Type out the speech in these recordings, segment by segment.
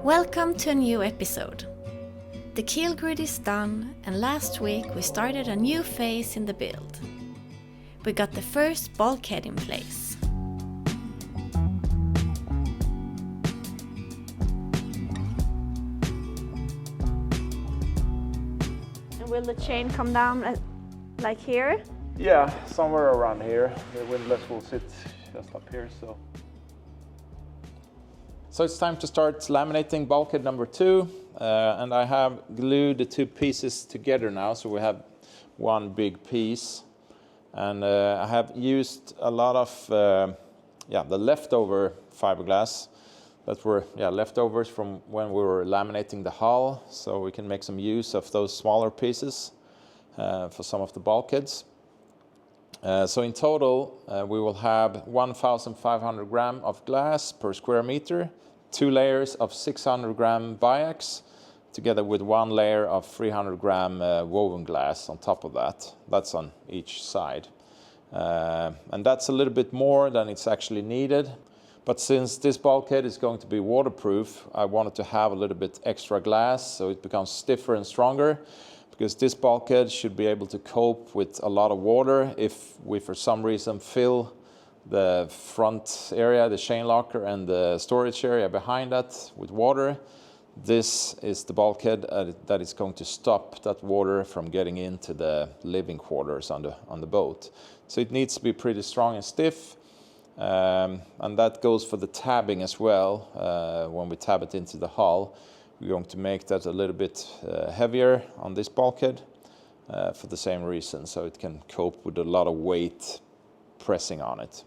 Welcome to a new episode. The keel grid is done, and last week we started a new phase in the build. We got the first bulkhead in place. And will the chain come down like here? Yeah, somewhere around here. The windlass will sit just up here, So it's time to start laminating bulkhead number 2, and I have glued the two pieces together now, so we have one big piece. And I have used a lot of the leftover fiberglass that were leftovers from when we were laminating the hull, so we can make some use of those smaller pieces for some of the bulkheads. So in total, we will have 1,500 gram of glass per square meter, 2 layers of 600 gram biax, together with 1 layer of 300 gram woven glass on top of that. That's on each side. And that's a little bit more than it's actually needed. But since this bulkhead is going to be waterproof, I wanted to have a little bit extra glass so it becomes stiffer and stronger, because this bulkhead should be able to cope with a lot of water. If we for some reason fill the front area, the chain locker and the storage area behind that with water, this is the bulkhead that is going to stop that water from getting into the living quarters on the boat. So it needs to be pretty strong and stiff, and that goes for the tabbing as well. When we tab it into the hull, we're going to make that a little bit heavier on this bulkhead for the same reason, so it can cope with a lot of weight pressing on it.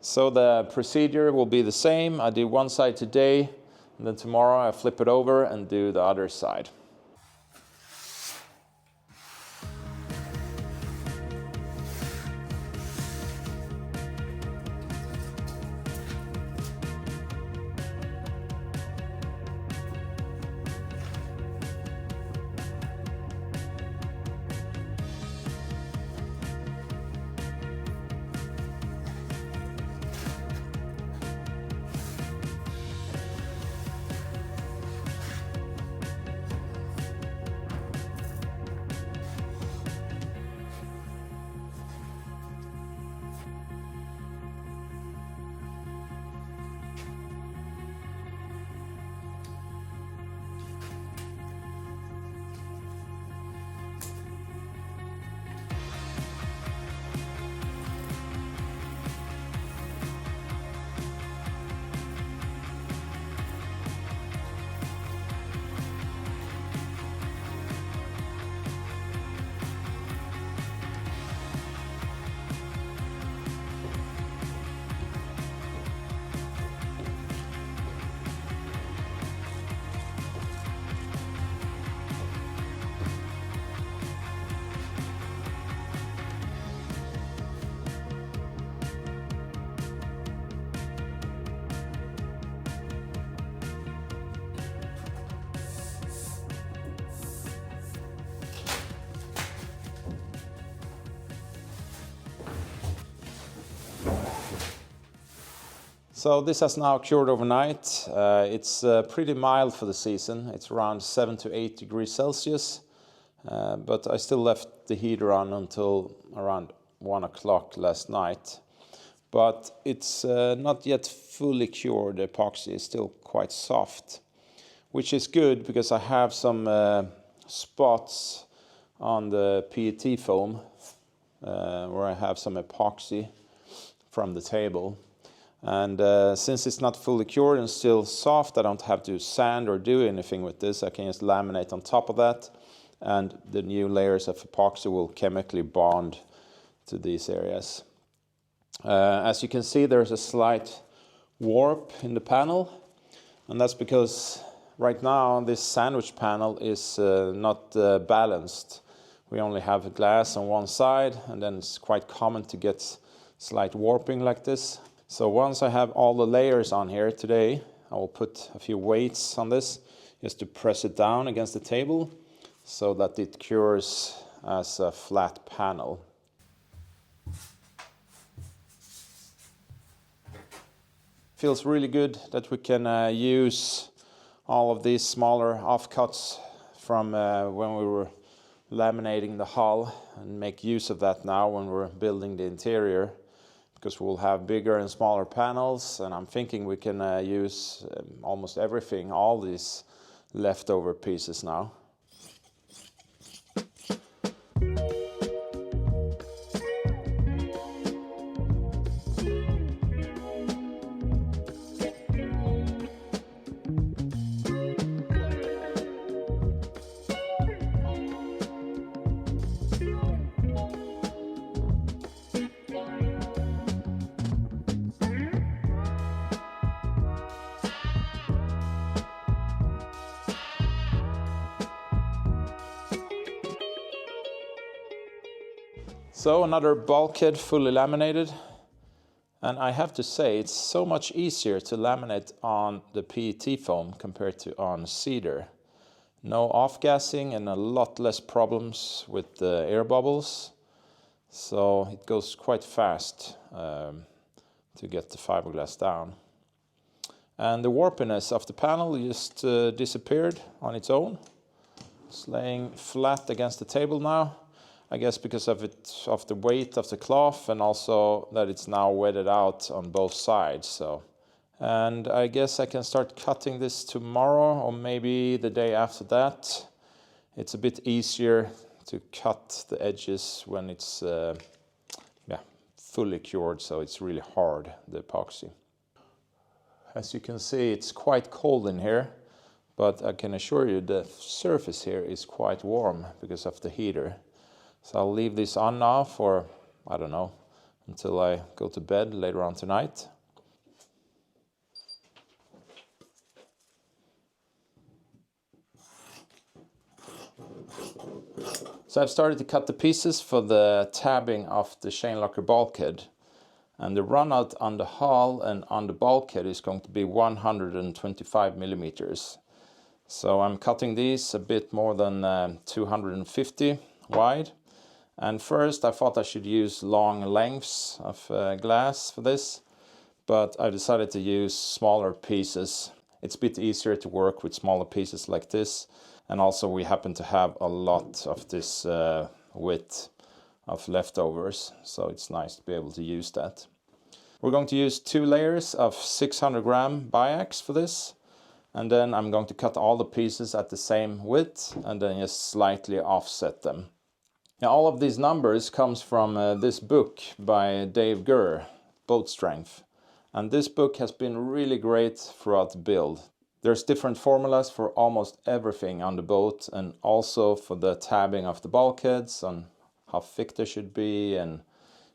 So the procedure will be the same. I do one side today, and then tomorrow I flip it over and do the other side. So this has now cured overnight. It's pretty mild for the season. It's around 7 to 8 degrees Celsius, but I still left the heater on until around 1 o'clock last night. But it's not yet fully cured. The epoxy is still quite soft, which is good because I have some spots on the PET foam where I have some epoxy from the table. And since it's not fully cured and still soft, I don't have to sand or do anything with this. I can just laminate on top of that, and the new layers of epoxy will chemically bond to these areas. As you can see, there's a slight warp in the panel, and that's because right now this sandwich panel is not balanced. We only have glass on one side, and then it's quite common to get slight warping like this. So once I have all the layers on here today, I will put a few weights on this just to press it down against the table so that it cures as a flat panel. Feels really good that we can use all of these smaller offcuts from when we were laminating the hull, and make use of that now when we're building the interior, because we'll have bigger and smaller panels, and I'm thinking we can use almost everything, all these leftover pieces now. So another bulkhead fully laminated, and I have to say it's so much easier to laminate on the PET foam compared to on cedar. No off-gassing and a lot less problems with the air bubbles, so it goes quite fast to get the fiberglass down. And the warpiness of the panel just disappeared on its own. It's laying flat against the table now. I guess because of the weight of the cloth, and also that it's now wetted out on both sides. And I guess I can start cutting this tomorrow, or maybe the day after that. It's a bit easier to cut the edges when it's fully cured, so it's really hard, the epoxy. As you can see, it's quite cold in here, but I can assure you the surface here is quite warm because of the heater. So I'll leave this on now for, I don't know, until I go to bed later on tonight. So I've started to cut the pieces for the tabbing of the chain locker bulkhead. And the runout on the hull and on the bulkhead is going to be 125 millimeters. So I'm cutting these a bit more than 250 wide. And first I thought I should use long lengths of glass for this, but I decided to use smaller pieces. It's a bit easier to work with smaller pieces like this, and also we happen to have a lot of this width of leftovers, so it's nice to be able to use that. We're going to use 2 layers of 600 gram biax for this, and then I'm going to cut all the pieces at the same width and then just slightly offset them. Now, all of these numbers comes from this book by Dave Gurr, Boat Strength. And this book has been really great throughout the build. There's different formulas for almost everything on the boat, and also for the tabbing of the bulkheads, on how thick they should be, and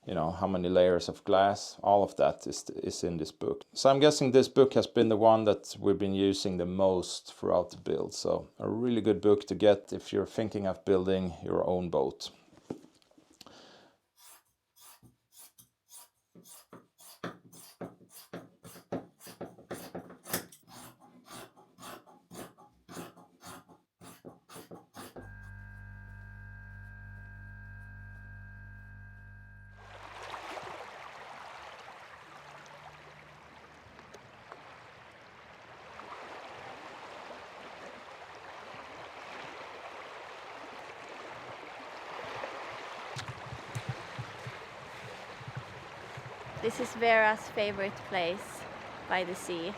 how many layers of glass. All of that is in this book. So I'm guessing this book has been the one that we've been using the most throughout the build. So a really good book to get if you're thinking of building your own boat. This is Vera's favorite place by the sea.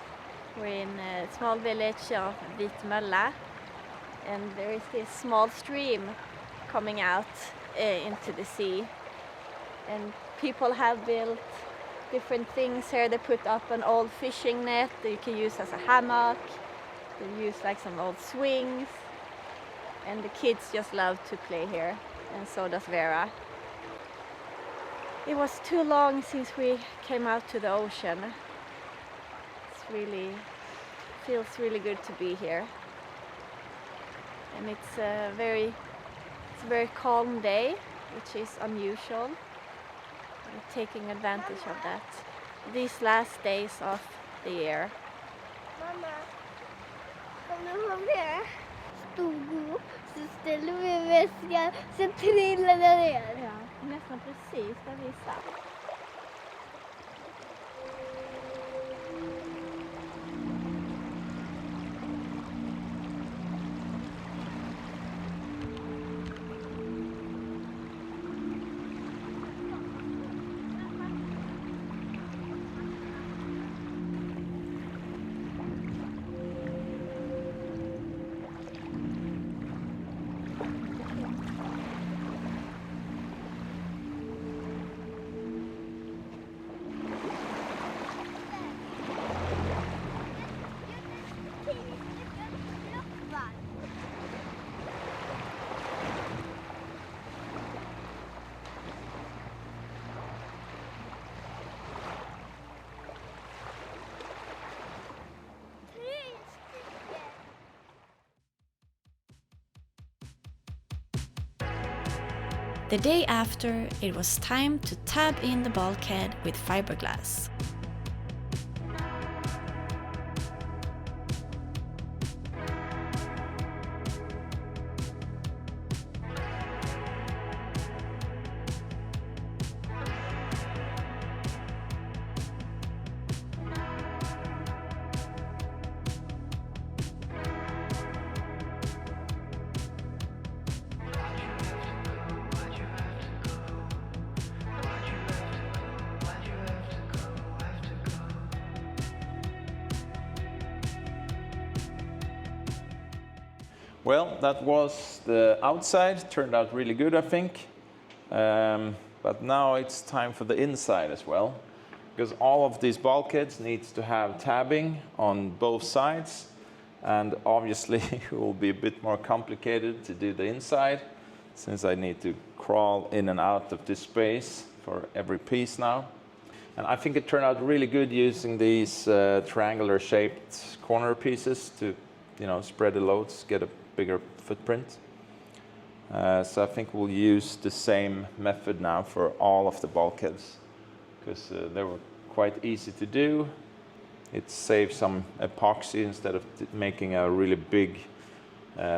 We're in a small village of Vitmölla, and there is this small stream coming out into the sea. And people have built different things here. They put up an old fishing net that you can use as a hammock. They use like some old swings. And the kids just love to play here, and so does Vera. It was too long since we came out to the ocean. Feels really good to be here. And it's a very calm day, which is unusual. We're taking advantage of that these last days of the year. Mamma, kommer du ihåg det? Stod upp, så ställde vi väskan, så trillade ner. Ja, nästan precis där vi satt. The day after, it was time to tab in the bulkhead with fiberglass. Well, that was the outside. Turned out really good, I think. But now it's time for the inside as well, because all of these bulkheads needs to have tabbing on both sides, and obviously it will be a bit more complicated to do the inside, since I need to crawl in and out of this space for every piece now. And I think it turned out really good using these triangular shaped corner pieces to, spread the loads, get a bigger footprint. So I think we'll use the same method now for all of the bulkheads, because they were quite easy to do. It saves some epoxy instead of making a really big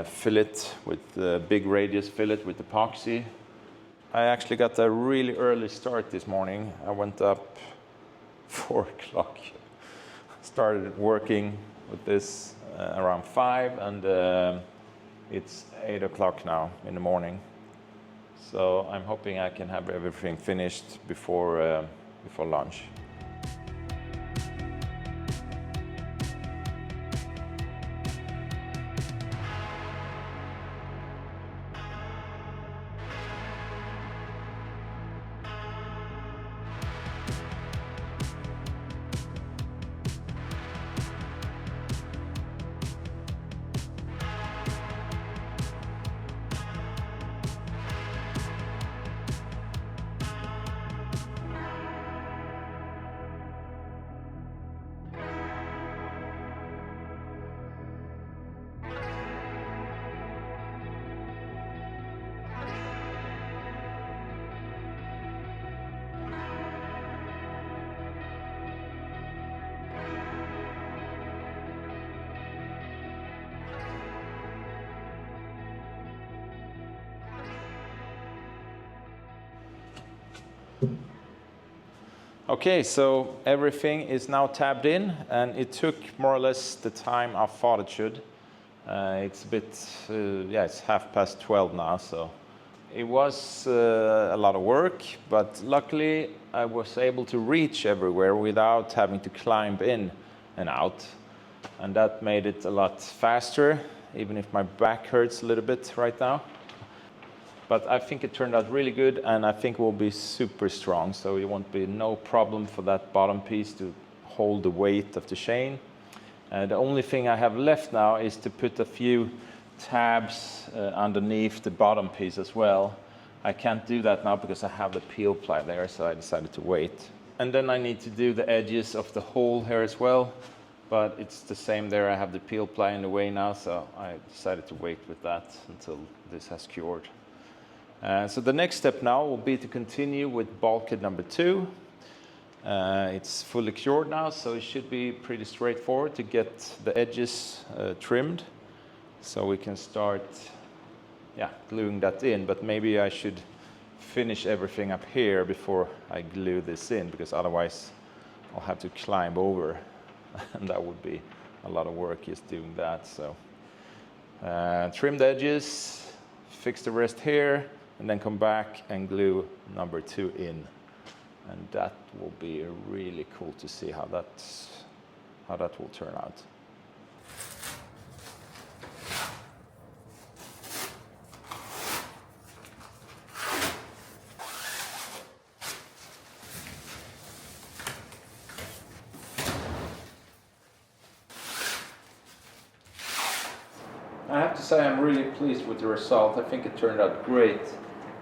fillet with the big radius fillet with epoxy. I actually got a really early start this morning. I went up 4 o'clock, started working with this around 5, and it's 8 o'clock now in the morning. So I'm hoping I can have everything finished before lunch. Okay, so everything is now tabbed in, and it took more or less the time I thought it should. It's a bit, it's 12:30 now, so it was a lot of work, but luckily I was able to reach everywhere without having to climb in and out, and that made it a lot faster, even if my back hurts a little bit right now. But I think it turned out really good, and I think it will be super strong, so it won't be no problem for that bottom piece to hold the weight of the chain. The only thing I have left now is to put a few tabs underneath the bottom piece as well. I can't do that now because I have the peel ply there, so I decided to wait. And then I need to do the edges of the hole here as well, but it's the same there. I have the peel ply in the way now, so I decided to wait with that until this has cured. So the next step now will be to continue with bulkhead number 2. It's fully cured now, so it should be pretty straightforward to get the edges trimmed. So we can start gluing that in, but maybe I should finish everything up here before I glue this in, because otherwise I'll have to climb over and that would be a lot of work just doing that. So trim the edges, fix the rest here, and then come back and glue number 2 in. And that will be really cool to see how that will turn out. I have to say I'm really pleased with the result. I think it turned out great,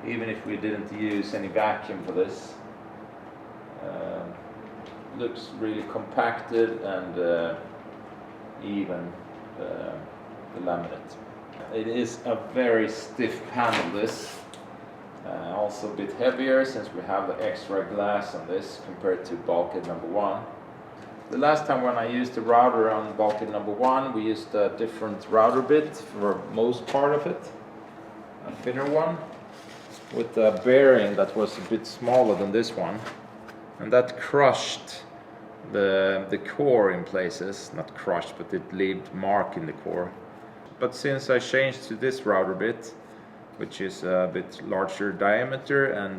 even if we didn't use any vacuum for this. Looks really compacted and even, the laminate. It is a very stiff panel, this. Also a bit heavier since we have the extra glass on this compared to bulkhead number 1. The last time when I used the router on bulkhead number 1, we used a different router bit for most part of it, a thinner one, with a bearing that was a bit smaller than this one, and that crushed the core in places. Not crushed, but it left mark in the core. But since I changed to this router bit, which is a bit larger diameter and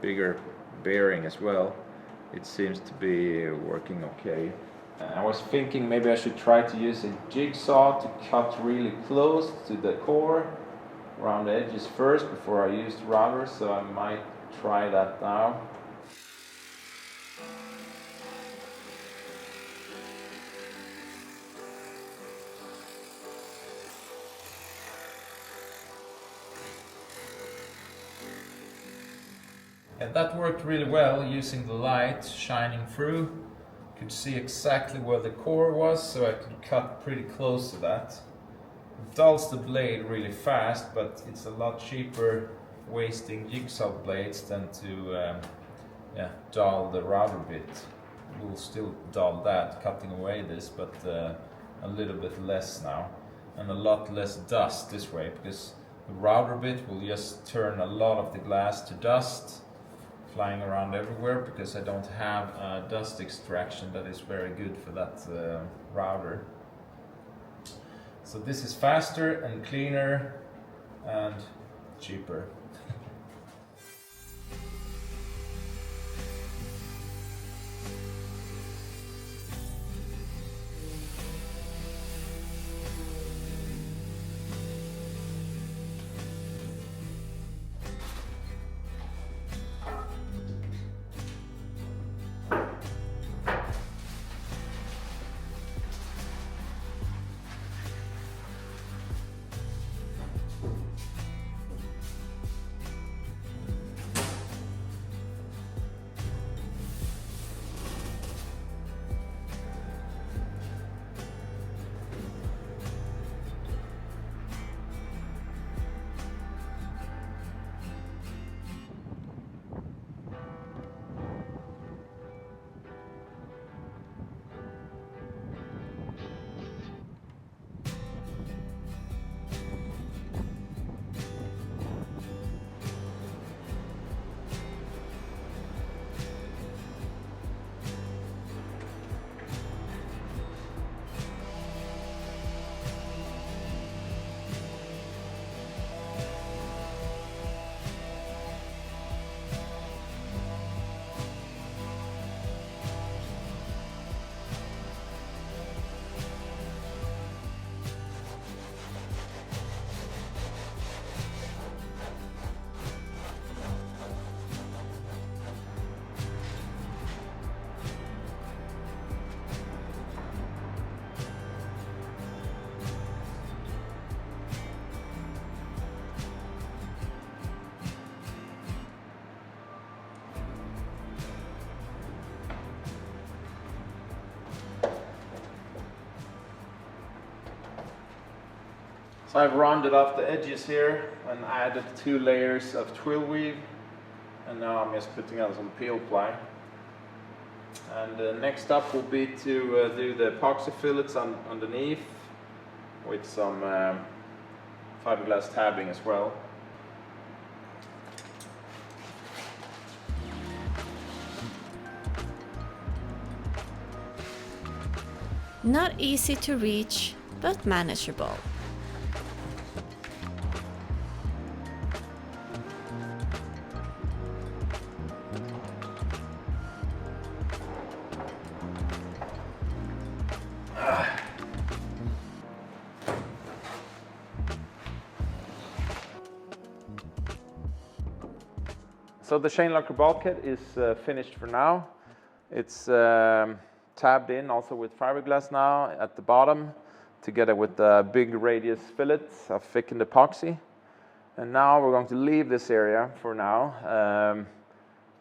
bigger bearing as well, it seems to be working okay. I was thinking maybe I should try to use a jigsaw to cut really close to the core around the edges first before I use the router, so I might try that now. And that worked really well, using the light shining through. Could see exactly where the core was, so I could cut pretty close to that. It dulls the blade really fast, but it's a lot cheaper wasting jigsaw blades than to dull the router bit. We'll still dull that, cutting away this, but a little bit less now. And a lot less dust this way, because the router bit will just turn a lot of the glass to dust, flying around everywhere, because I don't have a dust extraction that is very good for that router. So this is faster and cleaner and cheaper. So I've rounded off the edges here and added 2 layers of twill weave, and now I'm just putting on some peel ply. And next up will be to do the epoxy fillets underneath with some fiberglass tabbing as well. Not easy to reach, but manageable. So the chain locker bulkhead is finished for now. It's tabbed in also with fiberglass now at the bottom, together with the big radius fillet of thickened epoxy. And now we're going to leave this area for now,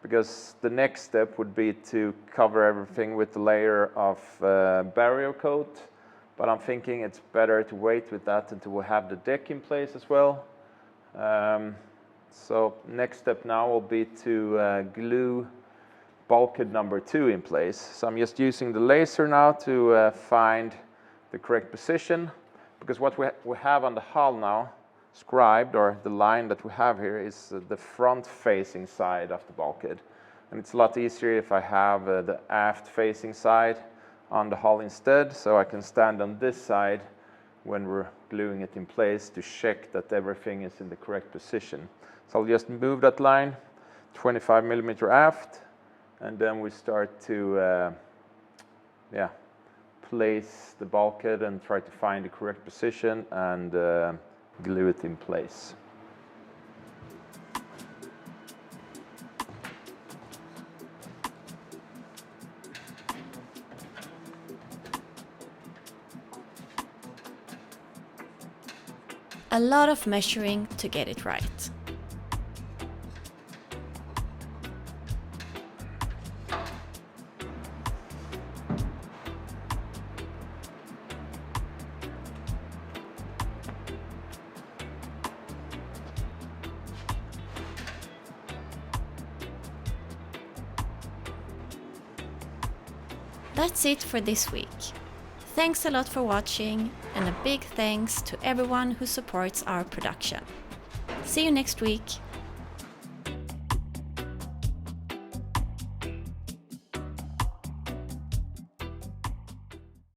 because the next step would be to cover everything with a layer of barrier coat. But I'm thinking it's better to wait with that until we have the deck in place as well. So next step now will be to glue bulkhead number 2 in place. So I'm just using the laser now to find the correct position, because what we have on the hull now scribed, or the line that we have here, is the front facing side of the bulkhead. And it's a lot easier if I have the aft facing side on the hull instead, so I can stand on this side when we're gluing it in place to check that everything is in the correct position. So I'll just move that line 25 millimeter aft, and then we start to place the bulkhead and try to find the correct position and glue it in place. A lot of measuring to get it right. That's it for this week. Thanks a lot for watching, and a big thanks to everyone who supports our production. See you next week.